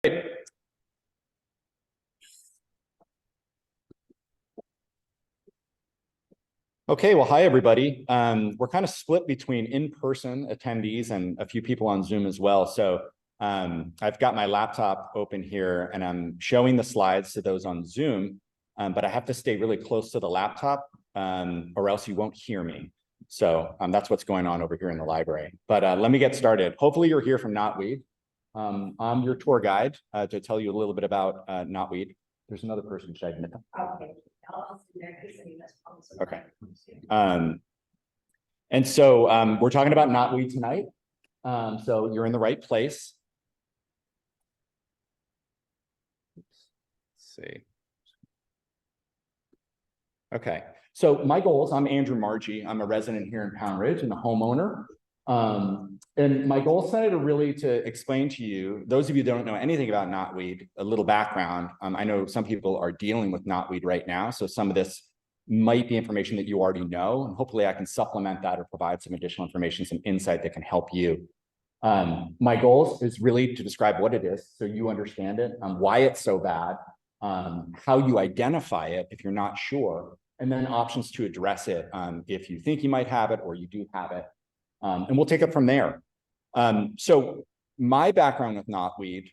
Okay, well, hi, everybody. We're kind of split between in-person attendees and a few people on Zoom as well. So I've got my laptop open here and I'm showing the slides to those on Zoom, but I have to stay really close to the laptop or else you won't hear me. So that's what's going on over here in the library. But let me get started. Hopefully you're here from Knotweed. I'm your tour guide to tell you a little bit about Knotweed. There's another person, should I admit them? Okay. And so we're talking about Knotweed tonight. So you're in the right place. Let's see. Okay. So my goals, I'm Andrew Margie. I'm a resident here in Pound Ridge and a homeowner. And my goal tonight are really to explain to you, those of you that don't know anything about knotweed, a little background. I know some people are dealing with knotweed right now, so some of this might be information that you already know, and hopefully I can supplement that or provide some additional information, some insight that can help you. My goals is really to describe what it is, so you understand it, why it's so bad, how you identify it if you're not sure, and then options to address it if you think you might have it or you do have it. And we'll take it from there. So my background with knotweed,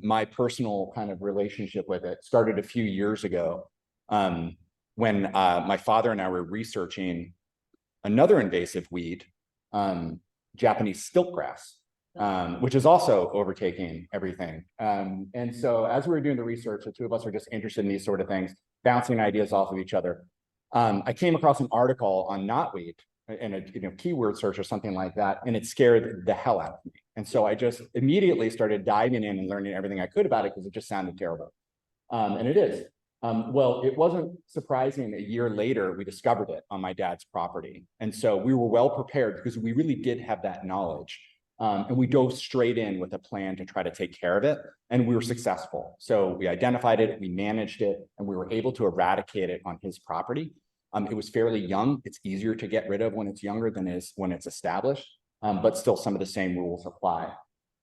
my personal kind of relationship with it started a few years ago when my father and I were researching another invasive weed, Japanese stiltgrass, which is also overtaking everything. And so as we were doing the research, the two of us are just interested in these sort of things, bouncing ideas off of each other. I came across an article on knotweed in a keyword search or something like that, and it scared the hell out of me. And so I just immediately started diving in and learning everything I could about it because it just sounded terrible. And it is. Well, it wasn't surprising. A year later, we discovered it on my dad's property. And so we were well prepared because we really did have that knowledge. And we dove straight in with a plan to try to take care of it. And we were successful. So we identified it, we managed it, and we were able to eradicate it on his property. It was fairly young. It's easier to get rid of when it's younger than it is when it's established, but still some of the same rules apply.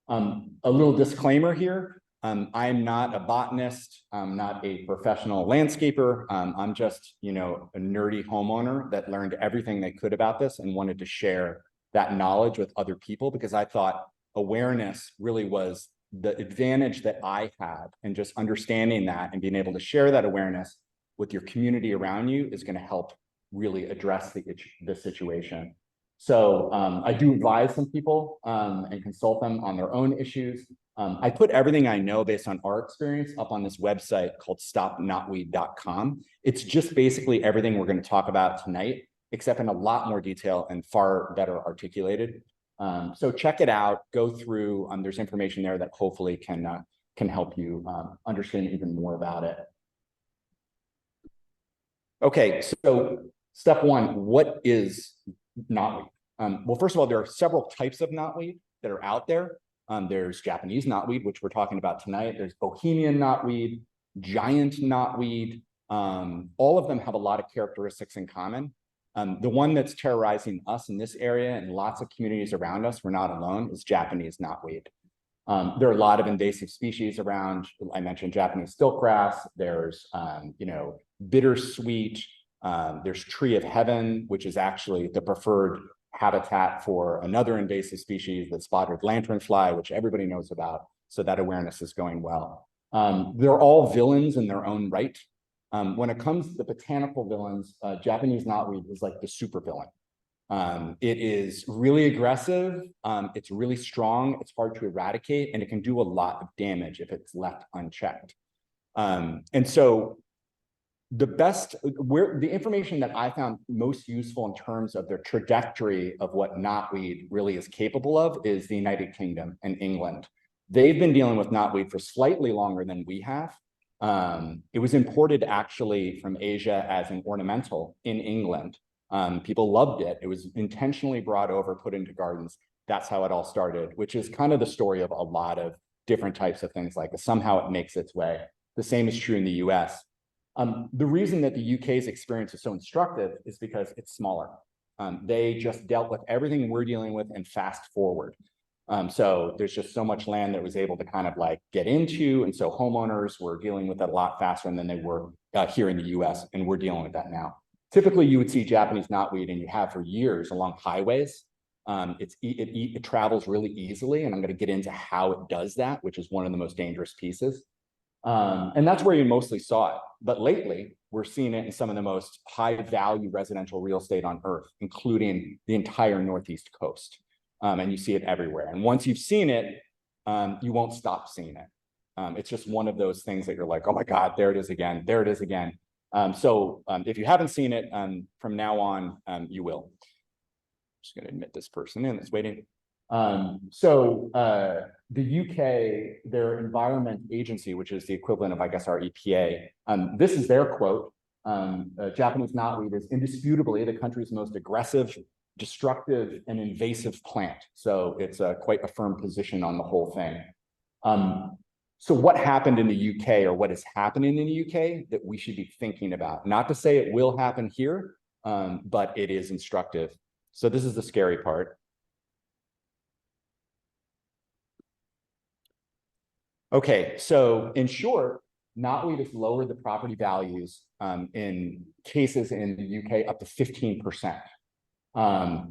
A little disclaimer here. I'm not a botanist. I'm not a professional landscaper. I'm just, a nerdy homeowner that learned everything they could about this and wanted to share that knowledge with other people because I thought awareness really was the advantage that I had, and just understanding that and being able to share that awareness with your community around you is going to help really address the situation. So I do advise some people and consult them on their own issues. I put everything I know based on our experience up on this website called stopknotweed.com. It's just basically everything we're going to talk about tonight, except in a lot more detail and far better articulated. So check it out, go through. There's information there that hopefully can help you understand even more about it. Okay, so step one, what is knotweed? Well, first of all, there are several types of knotweed that are out there. There's Japanese knotweed, which we're talking about tonight. There's Bohemian knotweed, giant knotweed. All of them have a lot of characteristics in common. The one that's terrorizing us in this area and lots of communities around us, we're not alone, is Japanese knotweed. There are a lot of invasive species around. I mentioned Japanese stiltgrass. There's, bittersweet. There's tree of heaven, which is actually the preferred habitat for another invasive species, the spotted lanternfly, which everybody knows about. So that awareness is going well. They're all villains in their own right. When it comes to the botanical villains, Japanese knotweed is like the super villain. It is really aggressive. It's really strong. It's hard to eradicate, and it can do a lot of damage if it's left unchecked. And so the information that I found most useful in terms of the trajectory of what knotweed really is capable of is the United Kingdom and England. They've been dealing with knotweed for slightly longer than we have. It was imported actually from Asia as an ornamental in England. People loved it. It was intentionally brought over, put into gardens. That's how it all started, which is kind of the story of a lot of different types of things like this. Somehow it makes its way. The same is true in the US. The reason that the UK's experience is so instructive is because it's smaller. They just dealt with everything we're dealing with and fast forward. So there's just so much land that was able to kind of like get into. And so homeowners were dealing with it a lot faster than they were here in the US. And we're dealing with that now. Typically, you would see Japanese knotweed, and you have for years along highways. It travels really easily. And I'm going to get into how it does that, which is one of the most dangerous pieces. And that's where you mostly saw it. But lately, we're seeing it in some of the most high value residential real estate on earth, including the entire Northeast coast. And you see it everywhere. And once you've seen it, you won't stop seeing it. It's just one of those things that you're like, oh my God, there it is again. There it is again. So if you haven't seen it, from now on, you will. I'm just going to admit this person in that's waiting. The UK, their environment agency, which is the equivalent of, I guess, our EPA, this is their quote. Japanese knotweed is indisputably the country's most aggressive, destructive, and invasive plant. So it's quite a firm position on the whole thing. So what happened in the UK, or what is happening in the UK that we should be thinking about? Not to say it will happen here, but it is instructive. So this is the scary part. Okay, so in short, knotweed has lowered the property values in cases in the UK up to 15%.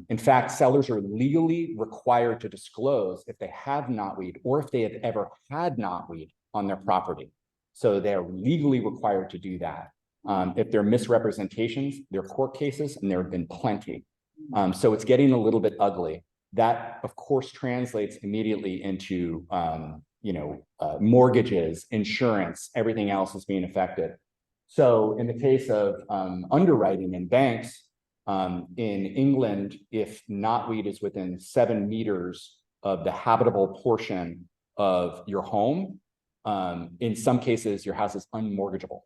In fact, sellers are legally required to disclose if they have knotweed or if they have ever had knotweed on their property. So they are legally required to do that. If there are misrepresentations, there are court cases, and there have been plenty. So it's getting a little bit ugly. That, of course, translates immediately into mortgages, insurance, everything else is being affected. So in the case of underwriting in banks, in England, if knotweed is within 7 meters of the habitable portion of your home, in some cases, your house is unmortgageable.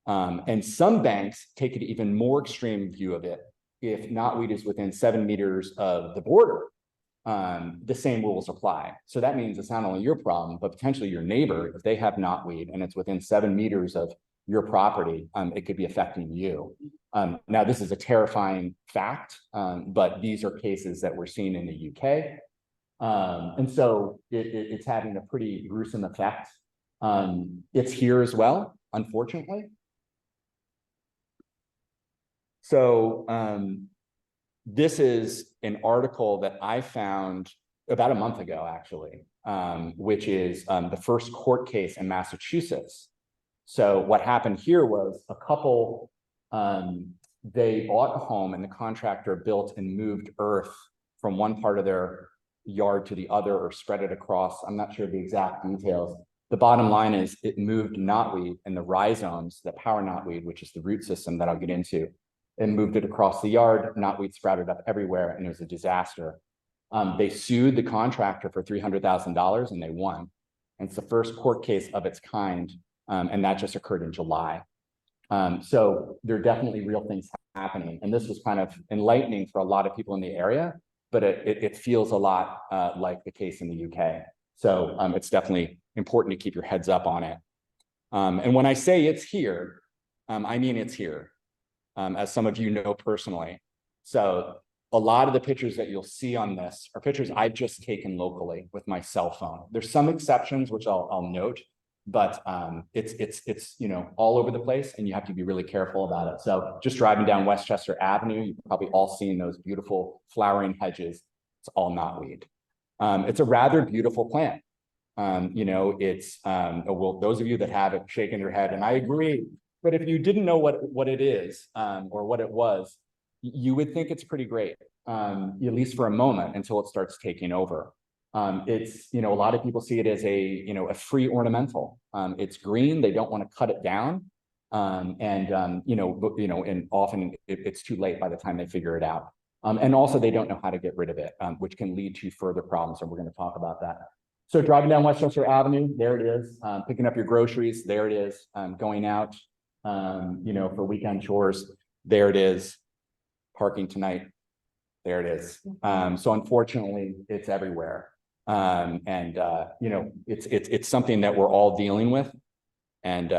And some banks take an even more extreme view of it. If knotweed is within 7 meters of the border, the same rules apply. So that means it's not only your problem, but potentially your neighbor, if they have knotweed and it's within 7 meters of your property, it could be affecting you. Now, this is a terrifying fact, but these are cases that we're seeing in the UK. And so it's having a pretty gruesome effect. It's here as well, unfortunately. So this is an article that I found about a month ago, actually, which is the first court case in Massachusetts. So what happened here was a couple, they bought a home and the contractor built and moved earth from one part of their yard to the other, or spread it across. I'm not sure the exact details. The bottom line is it moved knotweed and the rhizomes that power knotweed, which is the root system that I'll get into, and moved it across the yard. Knotweed sprouted up everywhere, and it was a disaster. They sued the contractor for $300,000 and they won. And it's the first court case of its kind, and that just occurred in July. So there are definitely real things happening, and this was kind of enlightening for a lot of people in the area, but it feels a lot like the case in the UK. So it's definitely important to keep your heads up on it. And when I say it's here, I mean it's here. As some of you know personally. So a lot of the pictures that you'll see on this are pictures I've just taken locally with my cell phone. There's some exceptions, which I'll note, but it's all over the place, and you have to be really careful about it. So just driving down Westchester Avenue, you've probably all seen those beautiful flowering hedges. It's all knotweed. It's a rather beautiful plant. Well, those of you that have it shaking their head, and I agree. But if you didn't know what it is, or what it was, you would think it's pretty great, at least for a moment, until it starts taking over. It's, a lot of people see it as a free ornamental. It's green. They don't want to cut it down. And often it's too late by the time they figure it out. And also they don't know how to get rid of it, which can lead to further problems. And we're going to talk about that. So driving down Westchester Avenue, there it is. Picking up your groceries, there it is. Going out, for weekend chores, there it is. Parking tonight, there it is. So unfortunately, it's everywhere. It's something that we're all dealing with. And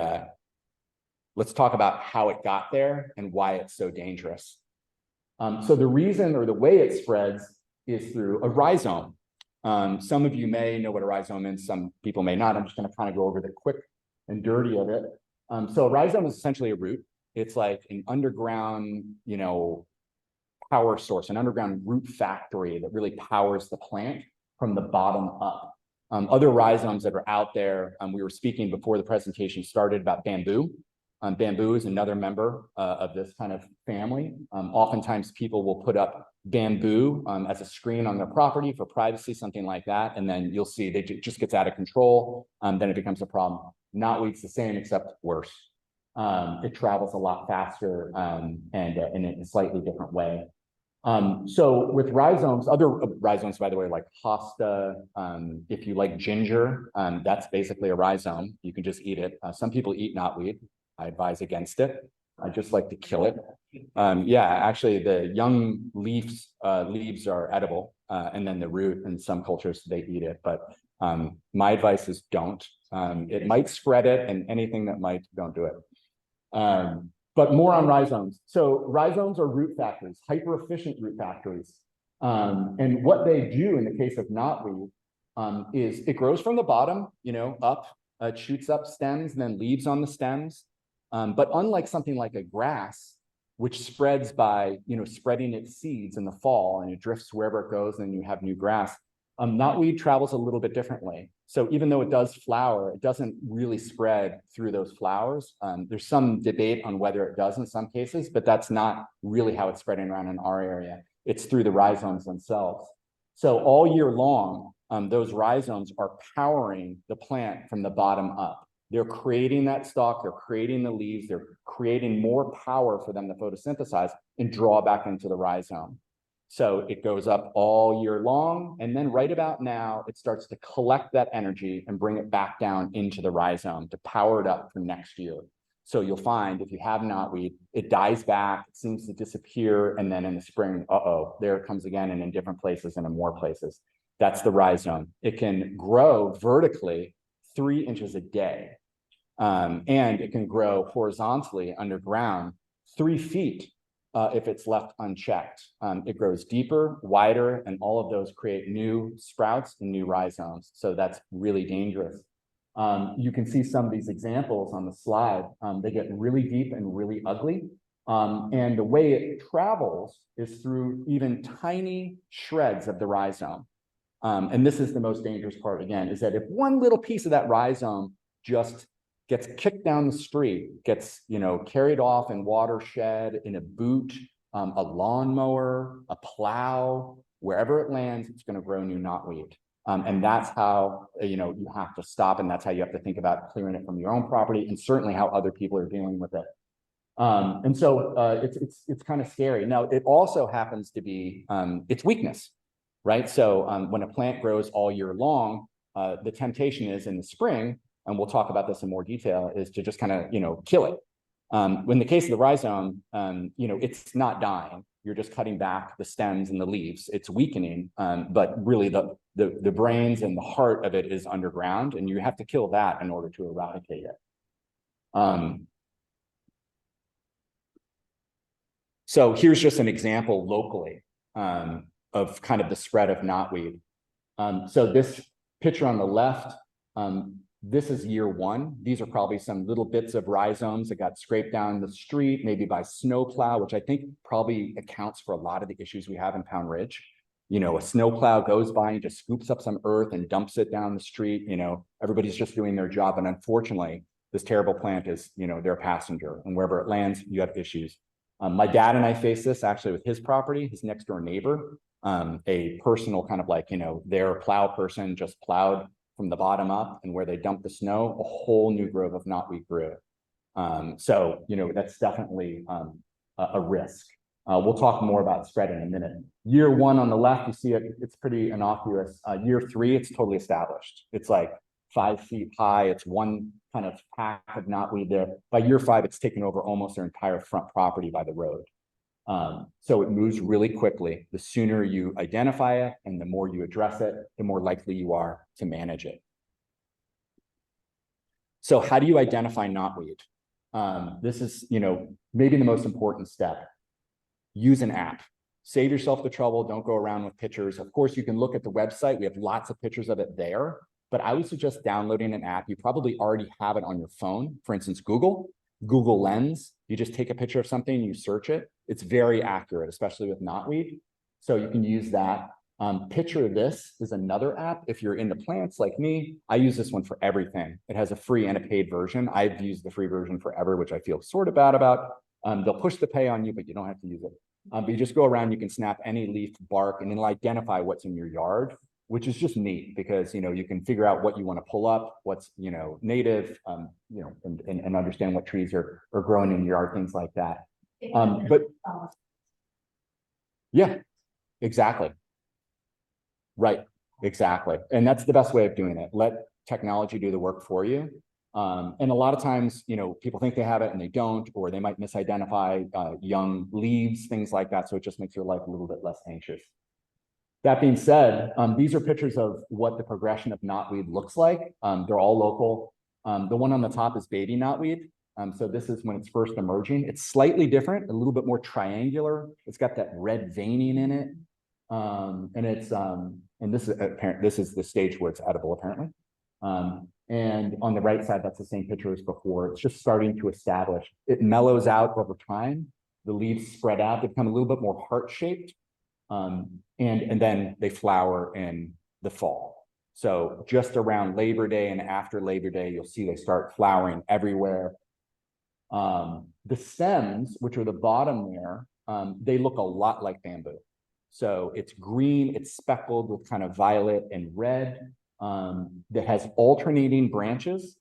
let's talk about how it got there and why it's so dangerous. So the reason, or the way it spreads, is through a rhizome. Some of you may know what a rhizome is, some people may not. I'm just going to kind of go over the quick and dirty of it. So a rhizome is essentially a root. It's like an underground, power source, an underground root factory that really powers the plant from the bottom up. Other rhizomes that are out there, we were speaking before the presentation started about bamboo. Bamboo is another member of this kind of family. Oftentimes people will put up bamboo as a screen on their property for privacy, something like that. And then you'll see it just gets out of control. Then it becomes a problem. Knotweed's the same, except worse. It travels a lot faster and in a slightly different way. So with rhizomes, other rhizomes, by the way, like hosta, if you like ginger, that's basically a rhizome. You can just eat it. Some people eat knotweed. I advise against it. I just like to kill it. Yeah, actually the young leaves are edible, and then the root in some cultures, they eat it. But my advice is don't. It might spread it, and anything that might, don't do it. But more on rhizomes. So rhizomes are root factories, hyper efficient root factories. And what they do in the case of knotweed is it grows from the bottom, up, it shoots up stems and then leaves on the stems. But unlike something like a grass, which spreads by, spreading its seeds in the fall and it drifts wherever it goes and you have new grass, knotweed travels a little bit differently. So even though it does flower, it doesn't really spread through those flowers. There's some debate on whether it does in some cases, but that's not really how it's spreading around in our area. It's through the rhizomes themselves. So all year long, those rhizomes are powering the plant from the bottom up. They're creating that stalk, they're creating the leaves, they're creating more power for them to photosynthesize and draw back into the rhizome. So it goes up all year long, and then right about now, it starts to collect that energy and bring it back down into the rhizome to power it up for next year. So you'll find if you have knotweed, it dies back, it seems to disappear, and then in the spring, there it comes again, and in different places and in more places. That's the rhizome. It can grow vertically 3 inches a day, and it can grow horizontally underground 3 feet. If it's left unchecked. It grows deeper, wider, and all of those create new sprouts and new rhizomes. So that's really dangerous. You can see some of these examples on the slide. They get really deep and really ugly. And the way it travels is through even tiny shreds of the rhizome. And this is the most dangerous part, again, is that if one little piece of that rhizome just gets kicked down the street, gets carried off in watershed, in a boot, a lawnmower, a plow, wherever it lands, it's going to grow new knotweed. And that's how you have to stop, and that's how you have to think about clearing it from your own property, and certainly how other people are dealing with it. And so it's kind of scary. Now, it also happens to be its weakness, right? So when a plant grows all year long, the temptation is in the spring, and we'll talk about this in more detail, is to just kind of, kill it. In the case of the rhizome, it's not dying. You're just cutting back the stems and the leaves. It's weakening, but really the brains and the heart of it is underground, and you have to kill that in order to eradicate it. So here's just an example locally of kind of the spread of knotweed. So this picture on the left, this is year 1. These are probably some little bits of rhizomes that got scraped down the street, maybe by snowplow, which I think probably accounts for a lot of the issues we have in Pound Ridge. A snowplow goes by and just scoops up some earth and dumps it down the street. Everybody's just doing their job. And unfortunately, this terrible plant is, their passenger. And wherever it lands, you have issues. My dad and I face this actually with his property, his next door neighbor, a personal kind of like, their plow person just plowed from the bottom up, and where they dumped the snow, a whole new grove of knotweed grew. So, that's definitely a risk. We'll talk more about spread in a minute. Year 1 on the left, you see it's pretty innocuous. Year 3, it's totally established. It's like 5 feet high. It's one kind of pack of knotweed there. By year 5, it's taken over almost their entire front property by the road. So it moves really quickly. The sooner you identify it and the more you address it, the more likely you are to manage it. So how do you identify knotweed? This is, maybe the most important step. Use an app. save yourself the trouble. Don't go around with pictures. Of course, you can look at the website. We have lots of pictures of it there, but I would suggest downloading an app. You probably already have it on your phone. For instance, Google Lens. You just take a picture of something and you search it. It's very accurate, especially with knotweed. So you can use that. Picture This is another app. If you're into plants like me, I use this one for everything. It has a free and a paid version. I've used the free version forever, which I feel sort of bad about. They'll push the pay on you, but you don't have to use it. But you just go around, you can snap any leaf, bark, and it'll identify what's in your yard, which is just neat because, you can figure out what you want to pull up, what's, native, and understand what trees are growing in your yard, things like that. But yeah, exactly. Right, exactly. And that's the best way of doing it. Let technology do the work for you. And a lot of times, people think they have it and they don't, or they might misidentify young leaves, things like that. So it just makes your life a little bit less anxious. That being said, these are pictures of what the progression of knotweed looks like. They're all local. The one on the top is baby knotweed. So this is when it's first emerging. It's slightly different, a little bit more triangular. It's got that red veining in it. And it's and this is apparent. This is the stage where it's edible, apparently. And on the right side, that's the same picture as before. It's just starting to establish. It mellows out over time. The leaves spread out. They become a little bit more heart-shaped, and then they flower in the fall. So just around Labor Day and after Labor Day, you'll see they start flowering everywhere. The stems, which are the bottom there, they look a lot like bamboo. So it's green, it's speckled with kind of violet and red, that has alternating branches.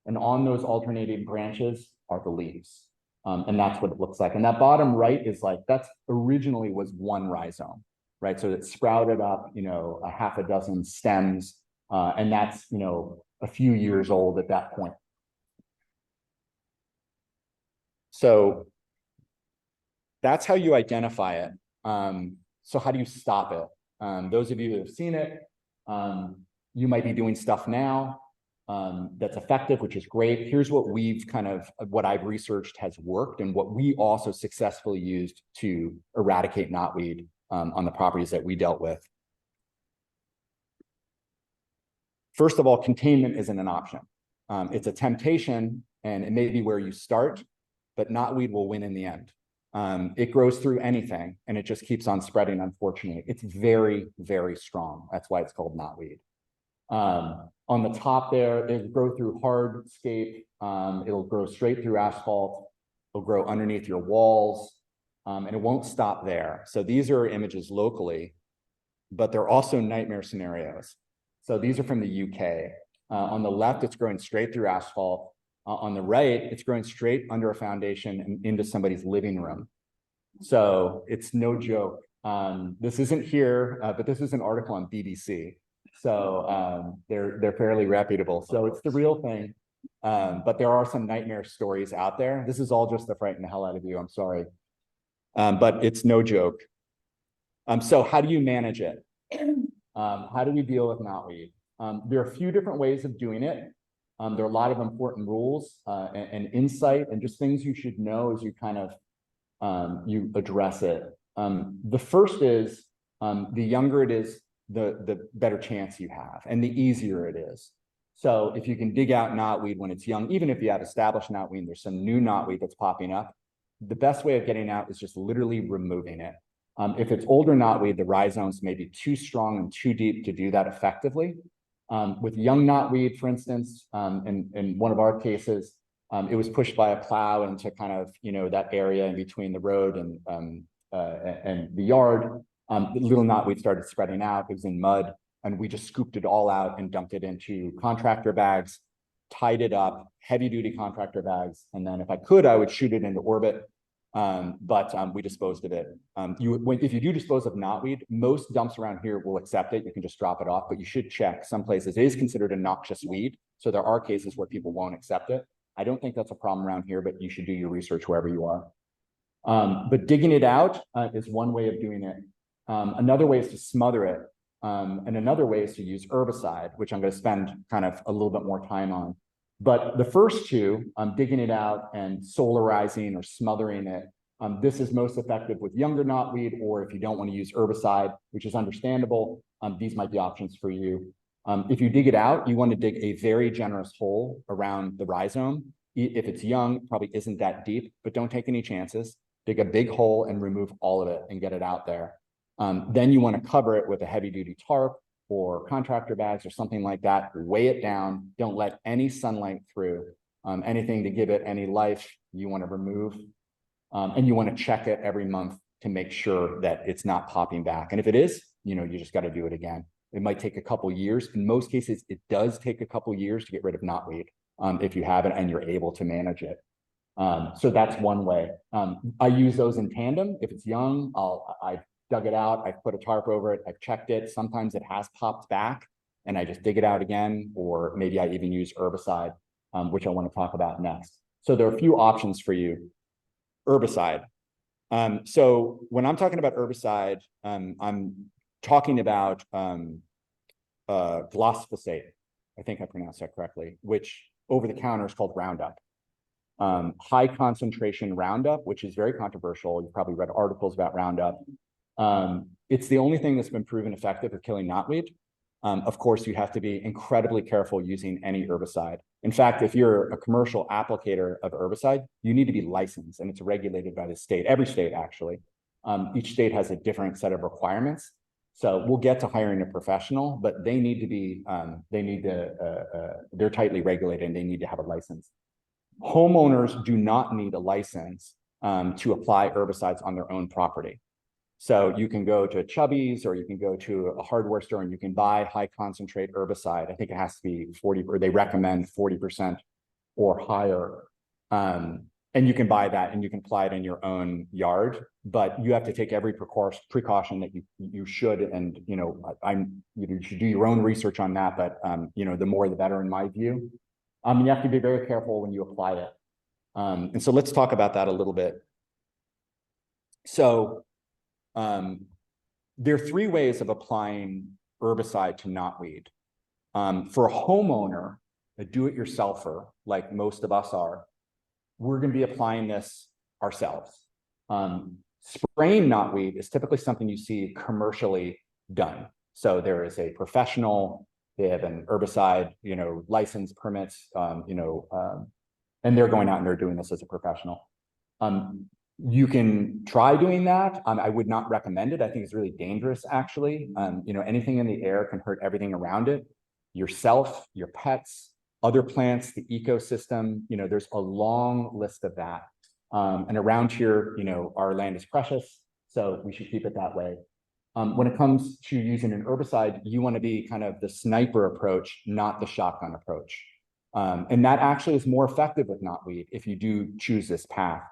And on those alternating branches are the leaves. And that's what it looks like. And that bottom right is that's originally was one rhizome, right? So it sprouted up, a half a dozen stems. And that's, a few years old at that point. So that's how you identify it. So how do you stop it? Those of you who have seen it, you might be doing stuff now that's effective, which is great. Here's what what I've researched has worked and what we also successfully used to eradicate knotweed on the properties that we dealt with. First of all, containment isn't an option. It's a temptation and it may be where you start, but knotweed will win in the end. It grows through anything and it just keeps on spreading, unfortunately. It's very, very strong. That's why it's called knotweed. On the top there, it'll grow through hardscape. It'll grow straight through asphalt. It'll grow underneath your walls, and it won't stop there. So these are images locally, but they're also nightmare scenarios. So these are from the UK. On the left, it's growing straight through asphalt. On the right, it's growing straight under a foundation and into somebody's living room. So it's no joke. This isn't here, but this is an article on BBC. So they're fairly reputable. So it's the real thing. But there are some nightmare stories out there. This is all just to frighten the hell out of you. I'm sorry. But it's no joke. So how do you manage it? How do we deal with knotweed? There are a few different ways of doing it. There are a lot of important rules and insight and just things you should know as you kind of you address it. The first is the younger it is, the better chance you have and the easier it is. So if you can dig out knotweed when it's young, even if you have established knotweed, there's some new knotweed that's popping up, the best way of getting out is just literally removing it. If it's older knotweed, the rhizomes may be too strong and too deep to do that effectively. With young knotweed, for instance, in one of our cases, it was pushed by a plow into kind of, that area in between the road and the yard. The little knotweed started spreading out. It was in mud, and we just scooped it all out and dumped it into contractor bags, tied it up, heavy-duty contractor bags, and then if I could, I would shoot it into orbit. But we disposed of it. If you do dispose of knotweed, most dumps around here will accept it. You can just drop it off, but you should check. Some places it is considered a noxious weed, so there are cases where people won't accept it. I don't think that's a problem around here, but you should do your research wherever you are. But digging it out is one way of doing it. Another way is to smother it, and another way is to use herbicide, which I'm going to spend kind of a little bit more time on. But the first two, digging it out and solarizing or smothering it, This is most effective with younger knotweed, or if you don't want to use herbicide, which is understandable, these might be options for you. If you dig it out, you want to dig a very generous hole around the rhizome. If it's young, it probably isn't that deep, but don't take any chances. Dig a big hole and remove all of it and get it out there. Then you want to cover it with a heavy-duty tarp or contractor bags or something like that. Weigh it down. Don't let any sunlight through. Anything to give it any life, you want to remove. And you want to check it every month to make sure that it's not popping back. And if it is, you just got to do it again. It might take a couple years. In most cases, it does take a couple years to get rid of knotweed if you have it and you're able to manage it. So that's one way. I use those in tandem. If it's young, I've dug it out, I've put a tarp over it, I've checked it. Sometimes it has popped back and I just dig it out again, or maybe I even use herbicide, which I want to talk about next. So there are a few options for you. Herbicide. So when I'm talking about herbicide, I'm talking about glyphosate. I think I pronounced that correctly, which over the counter is called Roundup. High concentration Roundup, which is very controversial. You've probably read articles about Roundup. It's the only thing that's been proven effective at killing knotweed. Of course, you have to be incredibly careful using any herbicide. In fact, if you're a commercial applicator of herbicide, you need to be licensed, and it's regulated by the state, every state actually. Each state has a different set of requirements. So we'll get to hiring a professional, but they need to be, they're tightly regulated and they need to have a license. Homeowners do not need a license to apply herbicides on their own property. So you can go to Chubby's or you can go to a hardware store and you can buy high concentrate herbicide. I think it has to be 40, or they recommend 40% or higher. And you can buy that and you can apply it in your own yard, but you have to take every precaution that you should. And, you should do your own research on that, but, the more the better in my view. You have to be very careful when you apply it. And so let's talk about that a little bit. So, there are three ways of applying herbicide to knotweed. For a homeowner, a do-it-yourselfer, like most of us are, we're going to be applying this ourselves. Spraying knotweed is typically something you see commercially done. So there is a professional, they have an herbicide, license permits, and they're going out and they're doing this as a professional. You can try doing that. I would not recommend it. I think it's really dangerous, actually. Anything in the air can hurt everything around it. Yourself, your pets, other plants, the ecosystem. There's a long list of that. And around here, our land is precious, so we should keep it that way. When it comes to using an herbicide, you want to be kind of the sniper approach, not the shotgun approach. And that actually is more effective with knotweed if you do choose this path.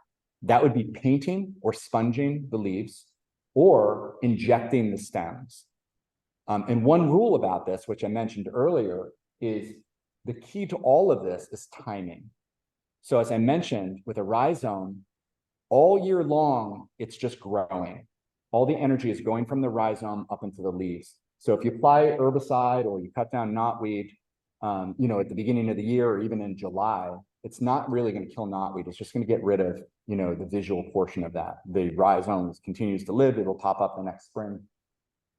That would be painting or sponging the leaves or injecting the stems. And one rule about this, which I mentioned earlier, is the key to all of this is timing. So as I mentioned, with a rhizome, all year long, it's just growing. All the energy is going from the rhizome up into the leaves. So if you apply herbicide or you cut down knotweed, at the beginning of the year or even in July, it's not really going to kill knotweed. It's just going to get rid of, the visual portion of that. The rhizome continues to live. It'll pop up the next spring.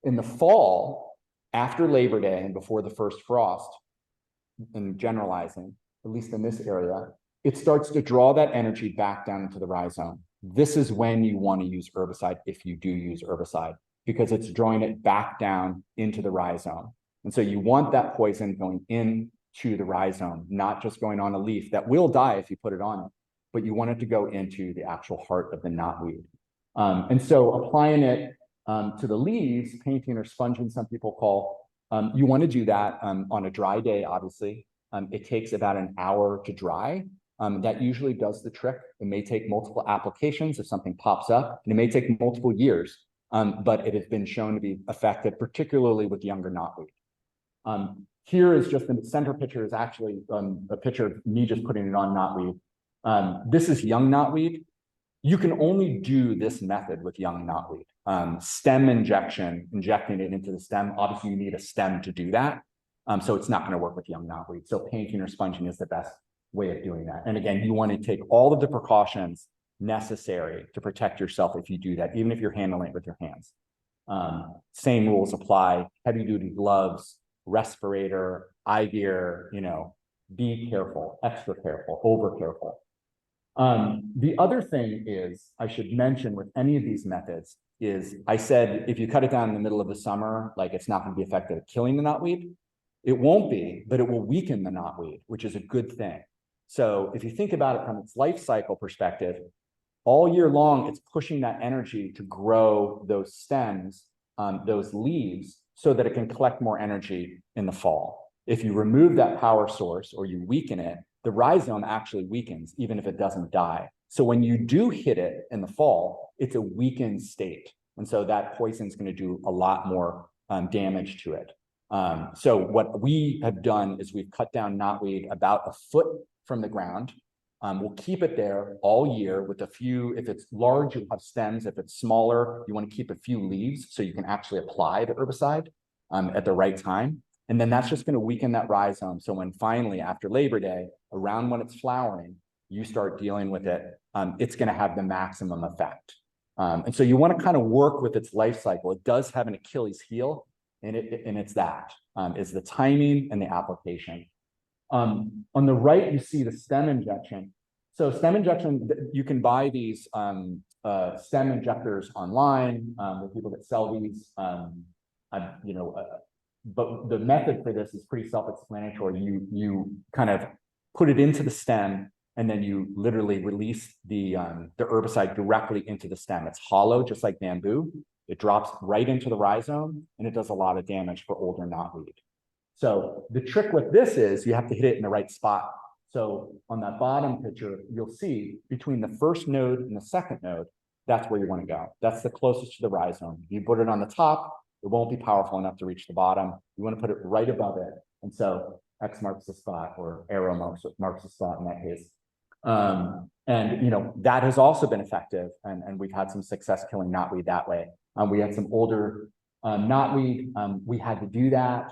In the fall, after Labor Day and before the first frost, and generalizing, at least in this area, it starts to draw that energy back down into the rhizome. This is when you want to use herbicide, if you do use herbicide, because it's drawing it back down into the rhizome. And so you want that poison going into the rhizome, not just going on a leaf that will die if you put it on it, but you want it to go into the actual heart of the knotweed. And so applying it to the leaves, painting or sponging, some people call, you want to do that on a dry day, obviously. It takes about an hour to dry. That usually does the trick. It may take multiple applications if something pops up, and it may take multiple years, but it has been shown to be effective, particularly with younger knotweed. Here is just the center picture is actually a picture of me just putting it on knotweed. This is young knotweed. You can only do this method with young knotweed. Stem injecting it into the stem. Obviously, you need a stem to do that. So it's not going to work with young knotweed. So painting or sponging is the best way of doing that. And again, you want to take all of the precautions necessary to protect yourself if you do that, even if you're handling it with your hands. Same rules apply, heavy duty gloves, respirator, eye gear, be careful, extra careful, over careful. The other thing is, I should mention with any of these methods is, I said, if you cut it down in the middle of the summer, like it's not going to be effective at killing the knotweed. It won't be, but it will weaken the knotweed, which is a good thing. So if you think about it from its life cycle perspective, all year long, it's pushing that energy to grow those stems, those leaves, so that it can collect more energy in the fall. If you remove that power source or you weaken it, the rhizome actually weakens, even if it doesn't die. So when you do hit it in the fall, it's a weakened state. And so that poison is going to do a lot more damage to it. So what we have done is we've cut down knotweed about a foot from the ground. We'll keep it there all year with a few. If it's large, you'll have stems. If it's smaller, you want to keep a few leaves so you can actually apply the herbicide at the right time. And then that's just going to weaken that rhizome. So when finally, after Labor Day, around when it's flowering, you start dealing with it, it's going to have the maximum effect. And so you want to kind of work with its life cycle. It does have an Achilles heel, and it's that is the timing and the application. On the right, you see the stem injection. So stem injection, you can buy these stem injectors online. The people that sell these, but the method for this is pretty self-explanatory. You kind of put it into the stem, and then you literally release the herbicide directly into the stem. It's hollow, just like bamboo. It drops right into the rhizome, and it does a lot of damage for older knotweed. So the trick with this is you have to hit it in the right spot. So on that bottom picture, you'll see between the first node and the second node, that's where you want to go. That's the closest to the rhizome. If you put it on the top, it won't be powerful enough to reach the bottom. You want to put it right above it. And so X marks the spot, or arrow marks the spot in that case. And that has also been effective, and we've had some success killing knotweed that way. We had some older knotweed. We had to do that.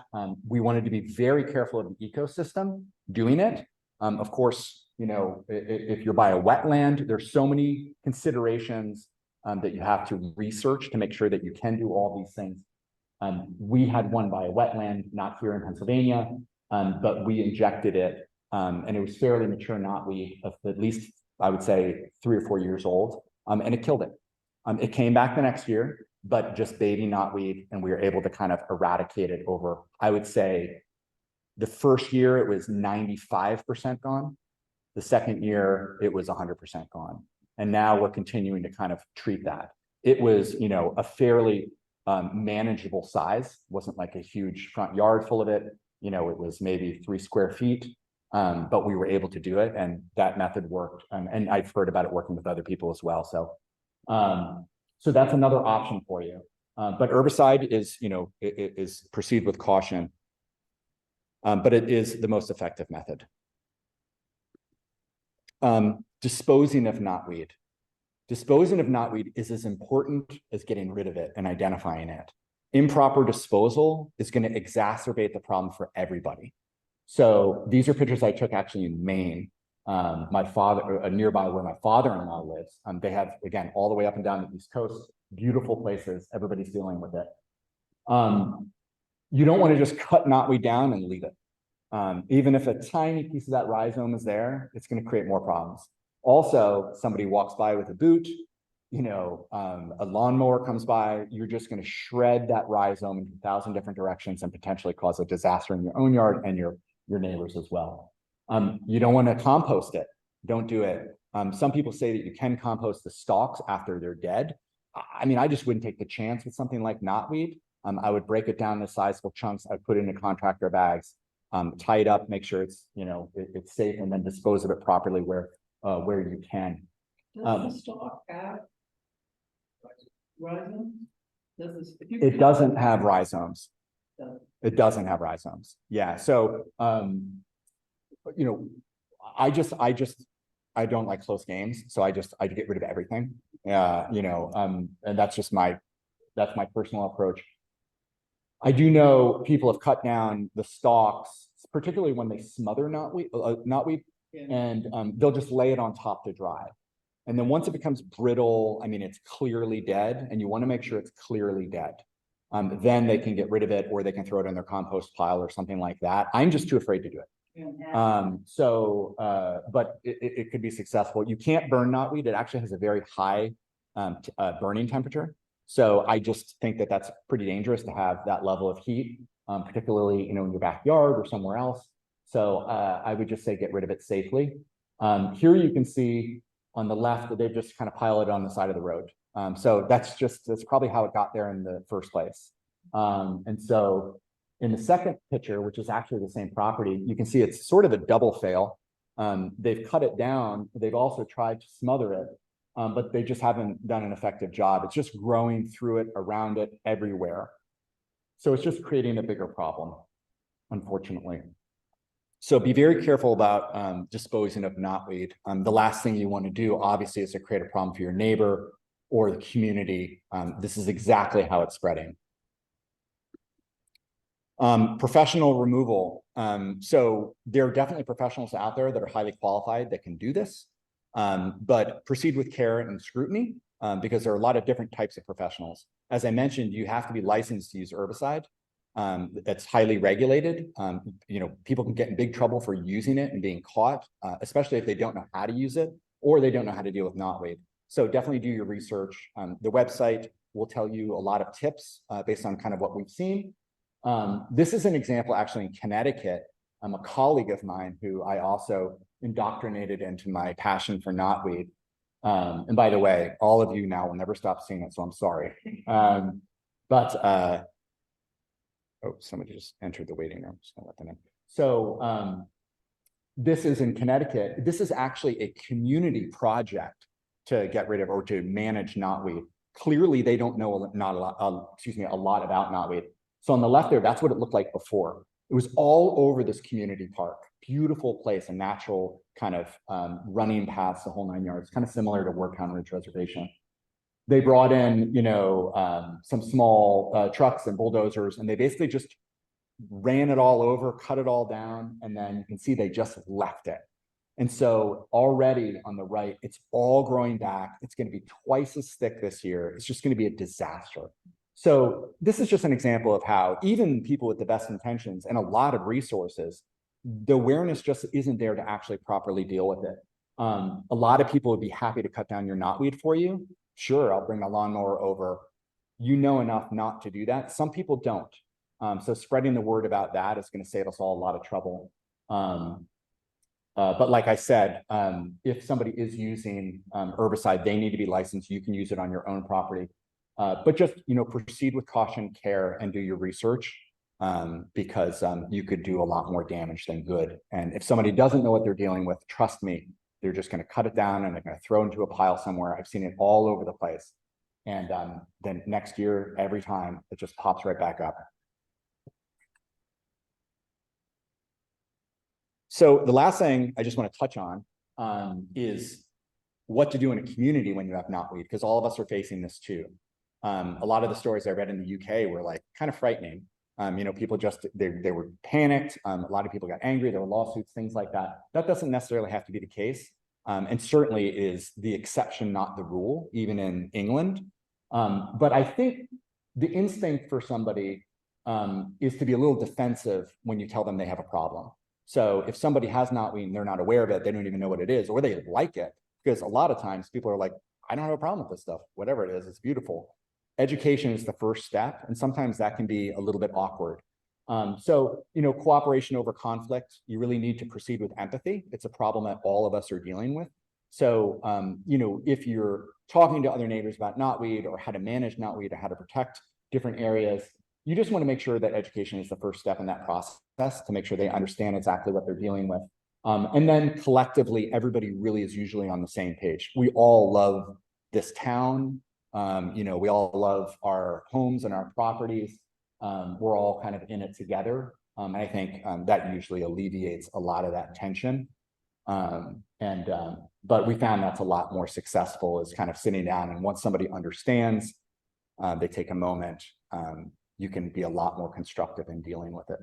We wanted to be very careful of the ecosystem doing it. Of course, if you're by a wetland, there's so many considerations that you have to research to make sure that you can do all these things. We had one by a wetland, not here in Pennsylvania, but we injected it, and it was fairly mature knotweed, of at least, I would say, 3 or 4 years old, and it killed it. It came back the next year, but just baby knotweed, and we were able to kind of eradicate it over, I would say, the first year it was 95% gone. The second year it was 100% gone. And now we're continuing to kind of treat that. It was, a fairly manageable size. It wasn't like a huge front yard full of it. It was maybe 3 square feet, but we were able to do it, and that method worked. And I've heard about it working with other people as well. So that's another option for you. But herbicide is, is proceed with caution, but it is the most effective method. Disposing of knotweed. Disposing of knotweed is as important as getting rid of it and identifying it. Improper disposal is going to exacerbate the problem for everybody. So these are pictures I took actually in Maine. My father, nearby where my father-in-law lives, they have, again, all the way up and down the East Coast, beautiful places. Everybody's dealing with it. You don't want to just cut knotweed down and leave it. Even if a tiny piece of that rhizome is there, it's going to create more problems. Also, somebody walks by with a boot, a lawnmower comes by, you're just going to shred that rhizome in 1,000 different directions and potentially cause a disaster in your own yard and your neighbors as well. You don't want to compost it. Don't do it. Some people say that you can compost the stalks after they're dead. I just wouldn't take the chance with something like knotweed. I would break it down into sizable chunks. I'd put it in contractor bags, tie it up, make sure it's, it's safe, and then dispose of it properly where you can. Does the stalk have rhizomes? It doesn't have rhizomes. It doesn't have rhizomes. Yeah. So, I don't like close games, so I get rid of everything. And that's my personal approach. I do know people have cut down the stalks, particularly when they smother knotweed, yeah. And they'll just lay it on top to dry. And then once it becomes brittle, I mean, it's clearly dead, and you want to make sure it's clearly dead. Then they can get rid of it, or they can throw it in their compost pile or something like that. I'm just too afraid to do it. But it could be successful. You can't burn knotweed. It actually has a very high burning temperature. So I just think that that's pretty dangerous to have that level of heat, particularly, in your backyard or somewhere else. So I would just say get rid of it safely. Here you can see on the left that they've just kind of piled it on the side of the road. So that's probably how it got there in the first place. And so in the second picture, which is actually the same property, you can see it's sort of a double fail. They've cut it down. They've also tried to smother it, but they just haven't done an effective job. It's just growing through it, around it, everywhere. So it's just creating a bigger problem, unfortunately. So be very careful about disposing of knotweed. The last thing you want to do, obviously, is to create a problem for your neighbor or the community. This is exactly how it's spreading. Professional removal. So there are definitely professionals out there that are highly qualified that can do this, but proceed with care and scrutiny because there are a lot of different types of professionals. As I mentioned, you have to be licensed to use herbicide. That's highly regulated. People can get in big trouble for using it and being caught, especially if they don't know how to use it or they don't know how to deal with knotweed. So definitely do your research. The website will tell you a lot of tips based on kind of what we've seen. This is an example actually in Connecticut. I'm a colleague of mine who I also indoctrinated into my passion for knotweed. And by the way, all of you now will never stop seeing it, so I'm sorry. Oh, somebody just entered the waiting room. So let them in. So this is in Connecticut. This is actually a community project to get rid of or to manage knotweed. Clearly, they don't know a lot about knotweed. So on the left there, that's what it looked like before. It was all over this community park. Beautiful place, a natural kind of running paths, the whole 9 yards, kind of similar to Worktown Ridge Reservation. They brought in, some small trucks and bulldozers, and they basically just ran it all over, cut it all down, and then you can see they just left it. And so already on the right, it's all growing back. It's going to be twice as thick this year. It's just going to be a disaster. So this is just an example of how even people with the best intentions and a lot of resources, the awareness just isn't there to actually properly deal with it. A lot of people would be happy to cut down your knotweed for you. Sure, I'll bring a lawnmower over. You know enough not to do that. Some people don't. So spreading the word about that is going to save us all a lot of trouble. But like I said, if somebody is using herbicide, they need to be licensed. You can use it on your own property. But just, proceed with caution, care, and do your research because you could do a lot more damage than good. And if somebody doesn't know what they're dealing with, trust me, they're just going to cut it down and they're going to throw it into a pile somewhere. I've seen it all over the place. And then next year, every time, it just pops right back up. So the last thing I just want to touch on is what to do in a community when you have knotweed, because all of us are facing this too. A lot of the stories I read in the UK were like kind of frightening. People just, they were panicked. A lot of people got angry. There were lawsuits, things like that. That doesn't necessarily have to be the case. And certainly is the exception, not the rule, even in England. But I think the instinct for somebody is to be a little defensive when you tell them they have a problem. So if somebody has knotweed and they're not aware of it, they don't even know what it is, or they like it, because a lot of times people are like, I don't have a problem with this stuff, whatever it is, it's beautiful. Education is the first step, and sometimes that can be a little bit awkward. Cooperation over conflict, you really need to proceed with empathy. It's a problem that all of us are dealing with. So, if you're talking to other neighbors about knotweed or how to manage knotweed or how to protect different areas, you just want to make sure that education is the first step in that process to make sure they understand exactly what they're dealing with. And then collectively, everybody really is usually on the same page. We all love this town. We all love our homes and our properties. We're all kind of in it together. And I think that usually alleviates a lot of that tension. But we found that's a lot more successful is kind of sitting down, and once somebody understands, they take a moment, you can be a lot more constructive in dealing with it.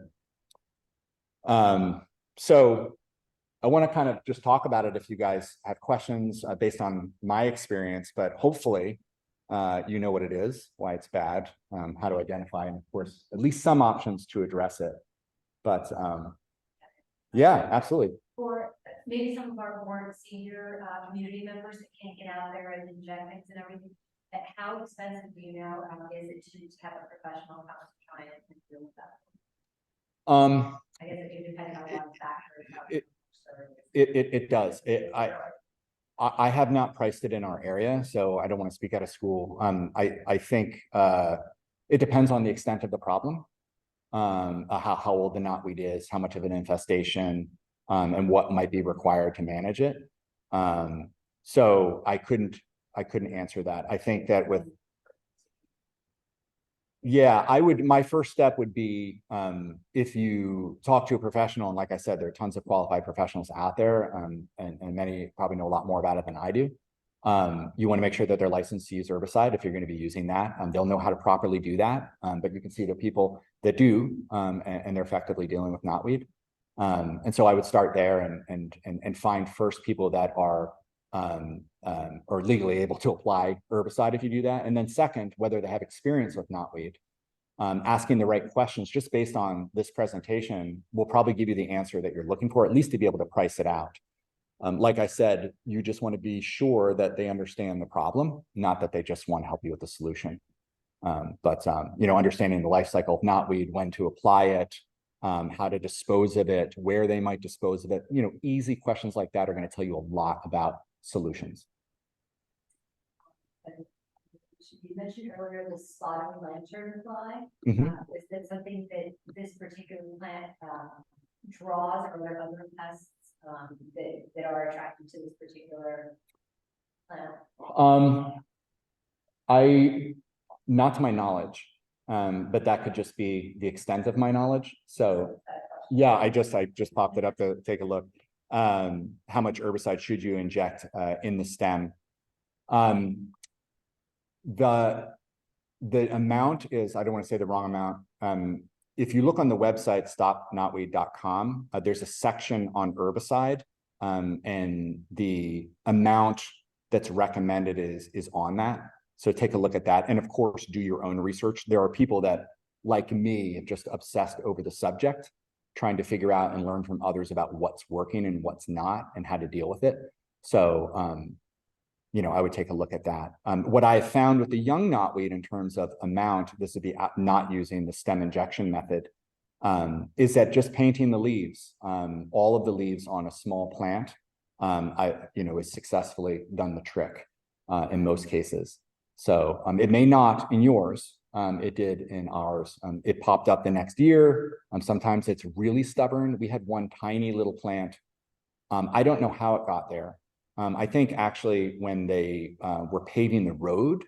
I want to kind of just talk about it if you guys have questions based on my experience, but hopefully you know what it is, why it's bad, how to identify, and of course, at least some options to address it. But yeah, absolutely. For maybe some of our more senior community members that can't get out there and inject things and everything, how expensive do you know is it to have a professional come to try and deal with that? I guess it depends on one factor. It does. I have not priced it in our area, so I don't want to speak out of school. I think it depends on the extent of the problem, how old the knotweed is, how much of an infestation, and what might be required to manage it. So I couldn't answer that. I think that with yeah, my first step would be if you talk to a professional, and like I said, there are tons of qualified professionals out there, and many probably know a lot more about it than I do. You want to make sure that they're licensed to use herbicide if you're going to be using that. They'll know how to properly do that. But you can see the people that do, and they're effectively dealing with knotweed. And so I would start there and find first people that are legally able to apply herbicide if you do that. And then second, whether they have experience with knotweed, asking the right questions just based on this presentation will probably give you the answer that you're looking for, at least to be able to price it out. Like I said, you just want to be sure that they understand the problem, not that they just want to help you with the solution. But understanding the life cycle of knotweed, when to apply it, how to dispose of it, where they might dispose of it, easy questions like that are going to tell you a lot about solutions. You mentioned earlier the spotted lantern fly. Is that something that this particular plant draws, or are there other pests that are attracted to this particular plant? Not to my knowledge, but that could just be the extent of my knowledge. So yeah, I just popped it up to take a look. How much herbicide should you inject in the stem? The amount is, I don't want to say the wrong amount. If you look on the website, stopknotweed.com, there's a section on herbicide, and the amount that's recommended is on that. So take a look at that. And of course, do your own research. There are people that, like me, have just obsessed over the subject, trying to figure out and learn from others about what's working and what's not and how to deal with it. So, I would take a look at that. What I found with the young knotweed in terms of amount, this would be not using the stem injection method, is that just painting the leaves, all of the leaves on a small plant, is successfully done the trick in most cases. So it may not in yours. It did in ours. It popped up the next year. Sometimes it's really stubborn. We had one tiny little plant. I don't know how it got there. I think actually when they were paving the road,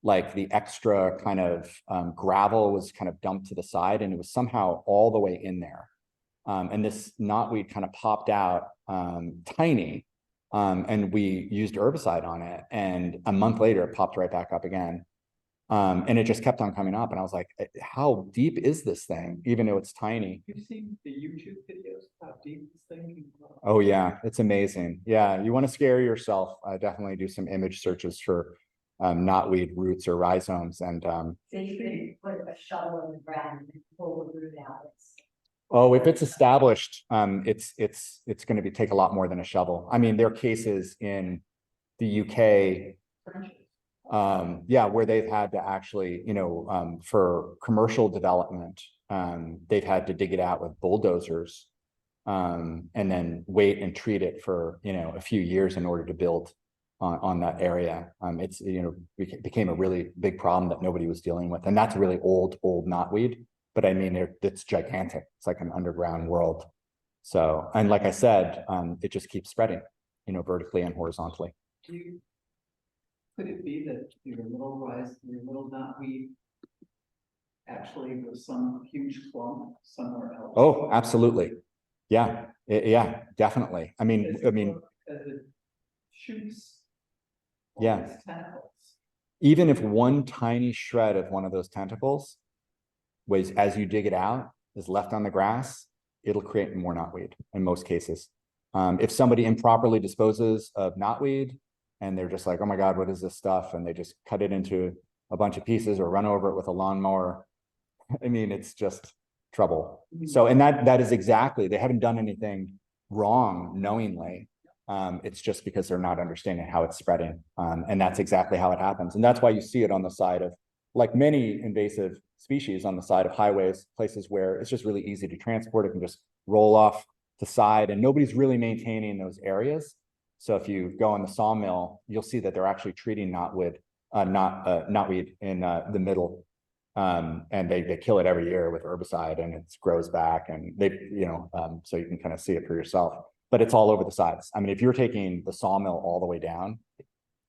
like the extra kind of gravel was kind of dumped to the side, and it was somehow all the way in there. And this knotweed kind of popped out tiny, and we used herbicide on it. And a month later, it popped right back up again. And it just kept on coming up. And I was like, how deep is this thing, even though it's tiny? You've seen the YouTube videos, how deep this thing can go. Oh yeah, it's amazing. Yeah, you want to scare yourself, definitely do some image searches for knotweed roots or rhizomes. And So you could put a shovel in the ground and pull the root out. oh, if it's established, it's going to take a lot more than a shovel. I mean, there are cases in the UK, where they've had to actually, for commercial development, they've had to dig it out with bulldozers, and then wait and treat it for, a few years in order to build on that area. It's, became a really big problem that nobody was dealing with. And that's really old knotweed. But I mean, it's gigantic. It's like an underground world. So, and like I said, it just keeps spreading, vertically and horizontally. Could it be that your little knotweed actually was some huge clump somewhere else? Oh, absolutely. Yeah. Yeah, definitely. I mean, as it shoots. Yeah. Its tentacles. Even if one tiny shred of one of those tentacles was, as you dig it out, is left on the grass, it'll create more knotweed in most cases. If somebody improperly disposes of knotweed and they're just like, oh my God, what is this stuff? And they just cut it into a bunch of pieces or run over it with a lawnmower. I mean, it's just trouble. So, and that is exactly, they haven't done anything wrong knowingly. It's just because they're not understanding how it's spreading. And that's exactly how it happens. And that's why you see it on the side of, like many invasive species, on the side of highways, places where it's just really easy to transport. It can just roll off the side and nobody's really maintaining those areas. So if you go on the sawmill, you'll see that they're actually treating knotweed in the middle. And they kill it every year with herbicide and it grows back and so you can kind of see it for yourself, but it's all over the sides. I mean, if you're taking the sawmill all the way down,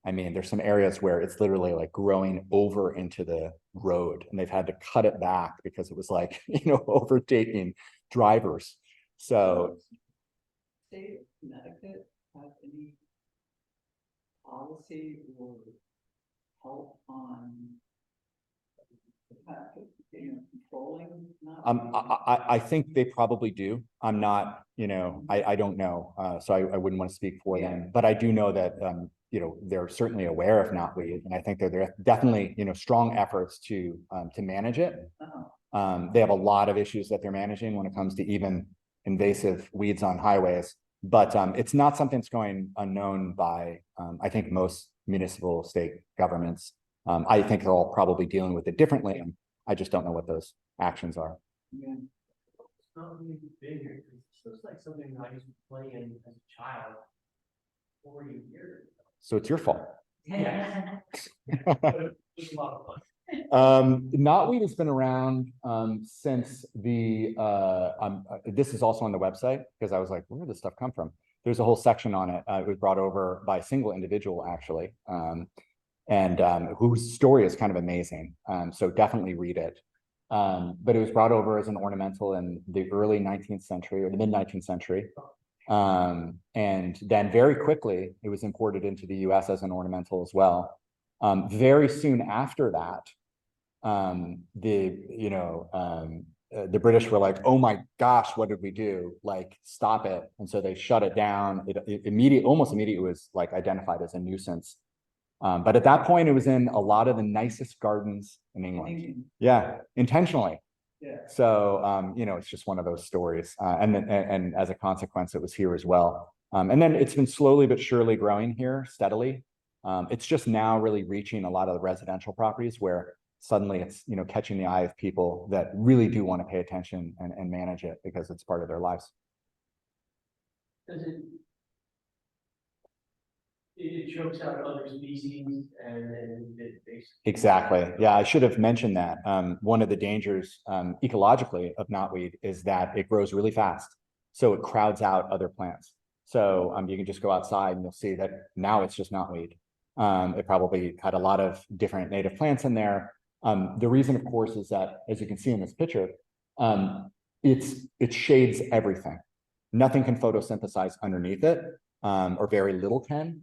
I mean, there's some areas where it's literally like growing over into the road and they've had to cut it back because it was like, overtaking drivers. So. State of Connecticut have any policy or help on controlling? I think they probably do. I'm not, I don't know. So I wouldn't want to speak for them, but I do know that, they're certainly aware of knotweed. And I think that there are definitely, strong efforts to manage it. They have a lot of issues that they're managing when it comes to even invasive weeds on highways, but it's not something that's going unknown by, I think, most municipal state governments. I think they're all probably dealing with it differently. And I just don't know what those actions are. Yeah. It's not really big. It looks like something I used to play in as a child 40 years ago. So it's your fault. Yeah. But it was a lot of fun. Knotweed has been around since the this is also on the website because I was like, where did this stuff come from? There's a whole section on it. It was brought over by a single individual actually, and whose story is kind of amazing. So definitely read it. But it was brought over as an ornamental in the early 19th century or the mid 19th century. And then very quickly it was imported into the US as an ornamental as well. Very soon after that, the British were like, oh my gosh, what did we do? Like, stop it. And so they shut it down. It almost immediately was like identified as a nuisance. But at that point, it was in a lot of the nicest gardens in England. Yeah, intentionally. Yeah. So, it's just one of those stories. And as a consequence, it was here as well. And then it's been slowly but surely growing here steadily. It's just now really reaching a lot of the residential properties where suddenly it's, catching the eye of people that really do want to pay attention and manage it because it's part of their lives. Does it chokes out other species and it basically. Exactly. Yeah, I should have mentioned that. One of the dangers ecologically of knotweed is that it grows really fast. So it crowds out other plants. So you can just go outside and you'll see that now it's just knotweed. It probably had a lot of different native plants in there. The reason, of course, is that, as you can see in this picture, it shades everything. Nothing can photosynthesize underneath it, or very little can.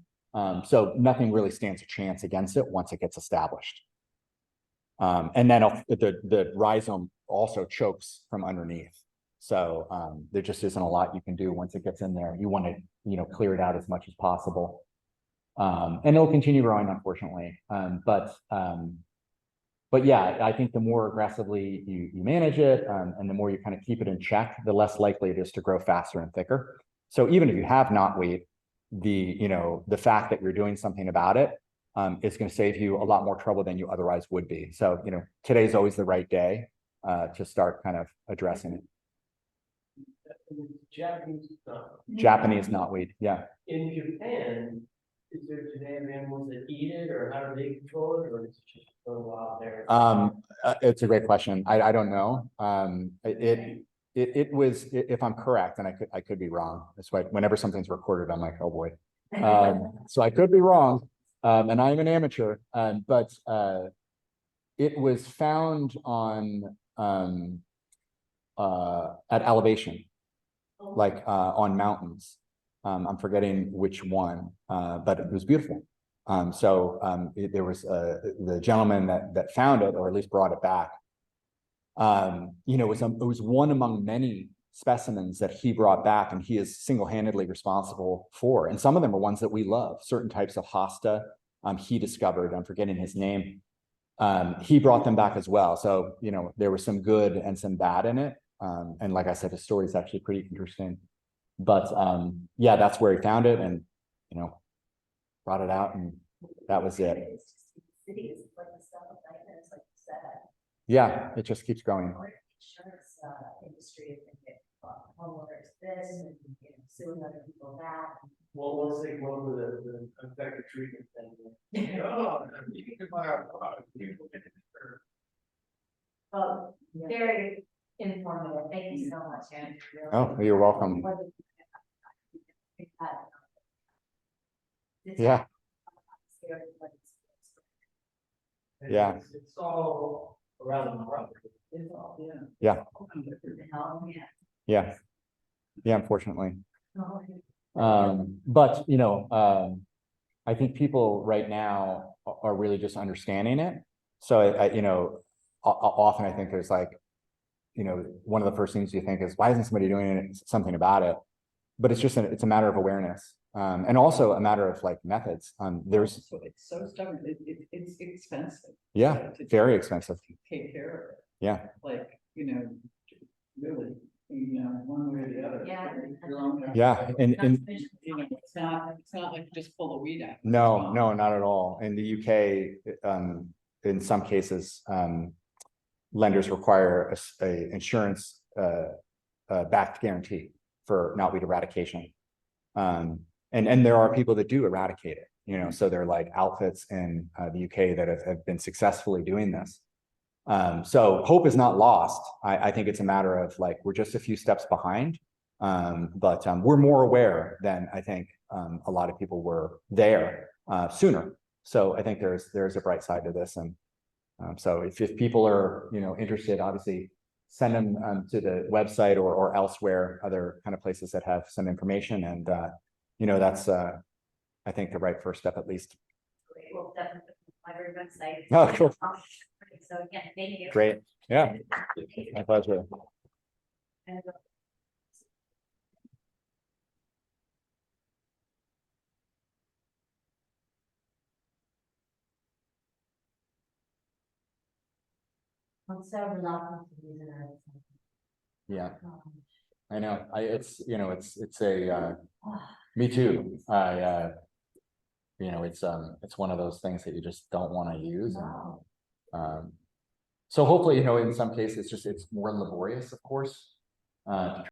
So nothing really stands a chance against it once it gets established. And then the rhizome also chokes from underneath. So there just isn't a lot you can do once it gets in there. You want to, clear it out as much as possible. And it'll continue growing, unfortunately. But yeah, I think the more aggressively you manage it, and the more you kind of keep it in check, the less likely it is to grow faster and thicker. So even if you have knotweed, the fact that you're doing something about it is going to save you a lot more trouble than you otherwise would be. So, today's always the right day to start kind of addressing it. Japanese knotweed, yeah. In Japan, do they have animals that eat it, or how do they control it, or is it just for a while there? It's a great question. I don't know. It was, if I'm correct, and I could be wrong. That's why whenever something's recorded, I'm like, oh boy. So I could be wrong, and I'm an amateur. But it was found on at elevation, like on mountains. I'm forgetting which one, but it was beautiful. There was the gentleman that found it, or at least brought it back. It was one among many specimens that he brought back and he is single-handedly responsible for. And some of them are ones that we love, certain types of hosta he discovered, I'm forgetting his name. He brought them back as well. So, you know, there was some good and some bad in it. And like I said, the story is actually pretty interesting. But yeah, that's where he found it and, you know, brought it out and that was it. City is like the stuff of nightmares, like you said. Yeah, it just keeps going. Insurance industry is gonna get homeowners this and, you know, suing other people that. Well, once they go over the effective treatment thing. Oh, you can buy our product. People get it. Well, very informative. Thank you so much, Andrew. Really. Oh, you're welcome. Yeah. And Yeah. It's all around the property. It's all, yeah. Yeah. Yeah. Yeah. Yeah, unfortunately. But you know, I think people right now are really just understanding it. So I you know, often I think there's like, you know, one of the first things you think is, why isn't somebody doing something about it? But it's just it's a matter of awareness, and also a matter of like methods. There's So it's so stubborn, it's expensive. yeah, to very expensive. take care of it, Yeah, like, you know, really, you know, one way or the other. Yeah. Your own- yeah, and You know, it's not like just pull a weed out. It's no, gone. no, not at all. In the UK, in some cases, lenders require a insurance backed guarantee for knotweed eradication. And there are people that do eradicate it, you know, so they're like outfits in the UK that have been successfully doing this. So hope is not lost. I think it's a matter of like, we're just a few steps behind, but we're more aware than I think a lot of people were there sooner. So I think there's a bright side to this. And so if people are, you know, interested, obviously send them to the website or elsewhere, other kind of places that have some information. And, you know, that's, I think the right first step, at least. Great. Well, definitely library website. Oh, cool. So again, thank you. Great. Yeah, my pleasure. And, I'm so reluctant to use it. Yeah, I know. It's, you know, it's a, me too. You know, it's one of those things that you just don't want to use. And, so hopefully, you know, in some cases, it's more laborious, of course, to